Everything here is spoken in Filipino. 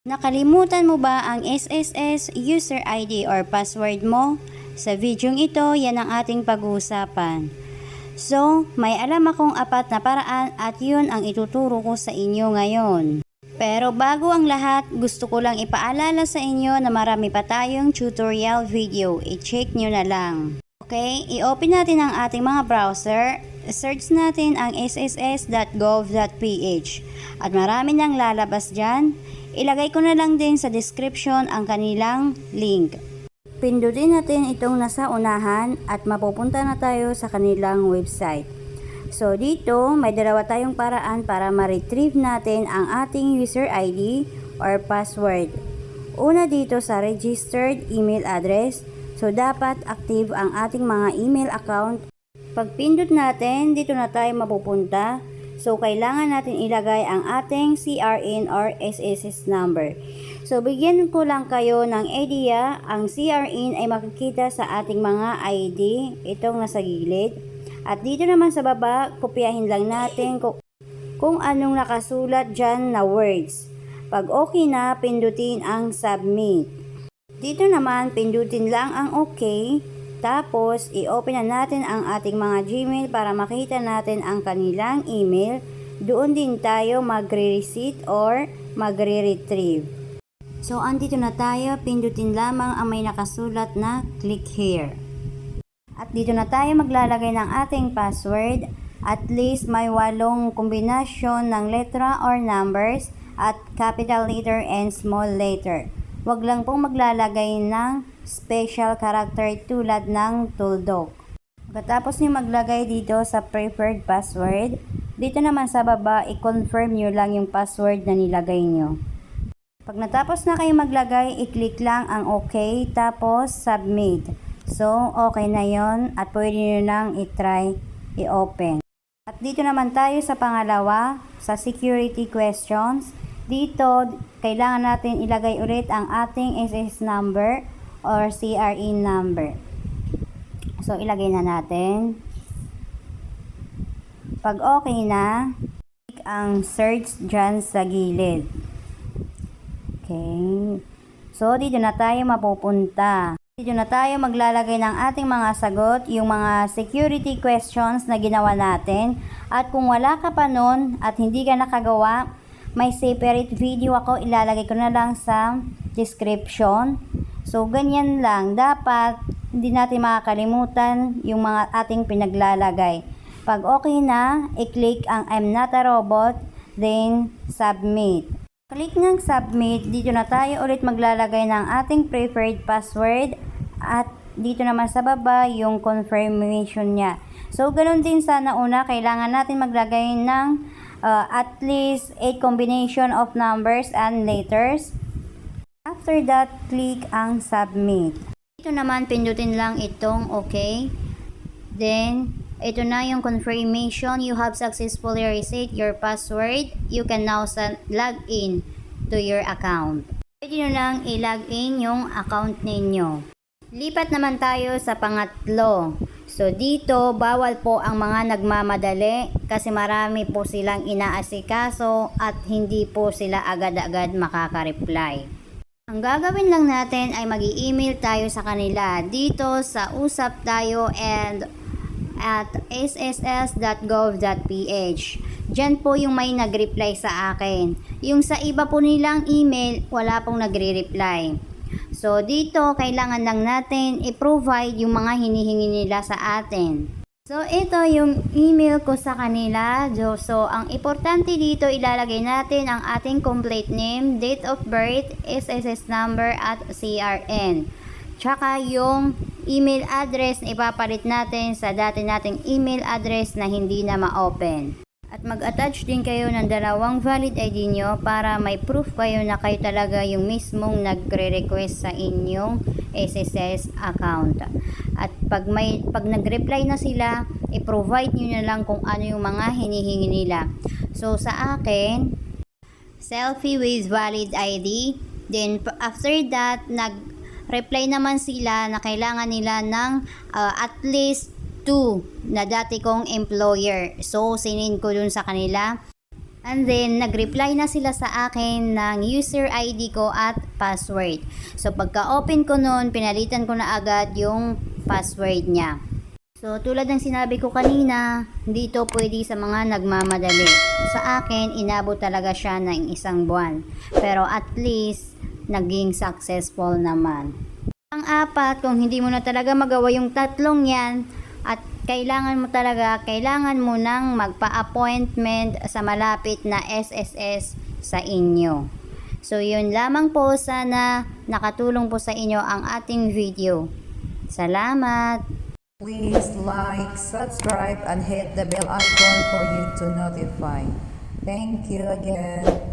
Nakalimutan mo ba ang SSS user ID or password mo? Sa videong ito, yan ang ating pag-uusapan. So, may alam akong 4 na paraan at yun ang ituturo ko sa inyo ngayon. Pero bago ang lahat, gusto ko lang ipaalala sa inyo na marami pa tayong tutorial video. I-check nyo na lang. Okay, i-open natin ang ating mga browser. Search natin ang sss.gov.ph at marami nang lalabas dyan. Ilagay ko na lang din sa description ang kanilang link. Pindutin natin itong nasa unahan at mapupunta na tayo sa kanilang website. So dito, may dalawa tayong paraan para ma-retrieve natin ang ating user ID or password. Una dito sa registered email address. So dapat active ang ating mga email account. Pag pindot natin, dito na tayo mapupunta. So kailangan natin ilagay ang ating CRN or SSS number. So bigyan ko lang kayo ng idea, ang CRN ay makikita sa ating mga ID, itong nasa gilid. At dito naman sa baba, kopyahin lang natin kung anong nakasulat dyan na words. Pag okay na, pindutin ang submit. Dito naman, pindutin lang ang okay. Tapos, i-open na natin ang ating mga Gmail para makita natin ang kanilang email. Doon din tayo magre-receipt or magre-retrieve. So, andito na tayo. Pindutin lamang ang may nakasulat na click here. At dito na tayo maglalagay ng ating password. At least may 8 kombinasyon ng letra or numbers at capital letter and small letter. Huwag lang pong maglalagay ng special character tulad ng tuldok. Pagkatapos niyo maglagay dito sa preferred password, dito naman sa baba, i-confirm nyo lang yung password na nilagay nyo. Pag natapos na kayo maglagay, i-click lang ang OK, tapos submit. So, okay na yon at pwede nyo lang i-try, i-open. At dito naman tayo sa pangalawa, sa security questions. Dito, kailangan natin ilagay ulit ang ating SSS number or CRN number. So, ilagay na natin. Pag okay na, click ang search dyan sa gilid. Okay. So, dito na tayo mapupunta. Dito na tayo maglalagay ng ating mga sagot, yung mga security questions na ginawa natin. At kung wala ka pa nun at hindi ka nakagawa, may separate video ako, ilalagay ko na lang sa description. So, ganyan lang. Dapat, hindi natin makakalimutan yung mga ating pinaglalagay. Pag okay na, i-click ang I'm not a robot, then submit. Click ng submit, dito na tayo ulit maglalagay ng ating preferred password at dito naman sa baba yung confirmation niya. So, ganun din sa nauna, kailangan natin maglagay ng at least 8 combination of numbers and letters. After that, click ang submit. Ito naman, pindutin lang itong okay. Then, ito na yung confirmation. You have successfully reset your password. You can now log in to your account. Pwede nyo lang i-log in yung account ninyo. Lipat naman tayo sa pangatlo. So dito, bawal po ang mga nagmamadali kasi marami po silang inaasikaso at hindi po sila agad-agad makaka-reply. Ang gagawin lang natin ay mag-i-email tayo sa kanila dito sa usap tayo and at sss.gov.ph. Diyan po yung may nag-reply sa akin. Yung sa iba po nilang email, wala pong nagre-reply. So, dito, kailangan lang natin i-provide yung mga hinihingi nila sa atin. So, ito yung email ko sa kanila. So, ang importante dito, ilalagay natin ang ating complete name, date of birth, SSS number, at CRN. Tsaka yung email address na ipapalit natin sa dati nating email address na hindi na ma-open. At mag-attach din kayo ng 2 valid ID nyo para may proof kayo na kayo talaga yung mismong nagre-request sa inyong SSS account. At pag nag-reply na sila, i-provide nyo na lang kung ano yung mga hinihingi nila. So sa akin, selfie with valid ID. Then after that, nag-reply naman sila na kailangan nila ng at least 2 na dati kong employer. So, sinin ko dun sa kanila. And then, nag-reply na sila sa akin ng user ID ko at password. So, pagka-open ko nun, pinalitan ko na agad yung password niya. So, tulad ng sinabi ko kanina, dito pwede sa mga nagmamadali. Sa akin, inabot talaga siya ng 1 buwan. Pero at least, naging successful naman. Ang 4, kung hindi mo na talaga magawa yung 3 yan, at kailangan mo nang magpa-appointment sa malapit na SSS sa inyo. So, yun lamang po, sana nakatulong po sa inyo ang ating video. Salamat! Please like, subscribe, and hit the bell icon for you to notify. Thank you again.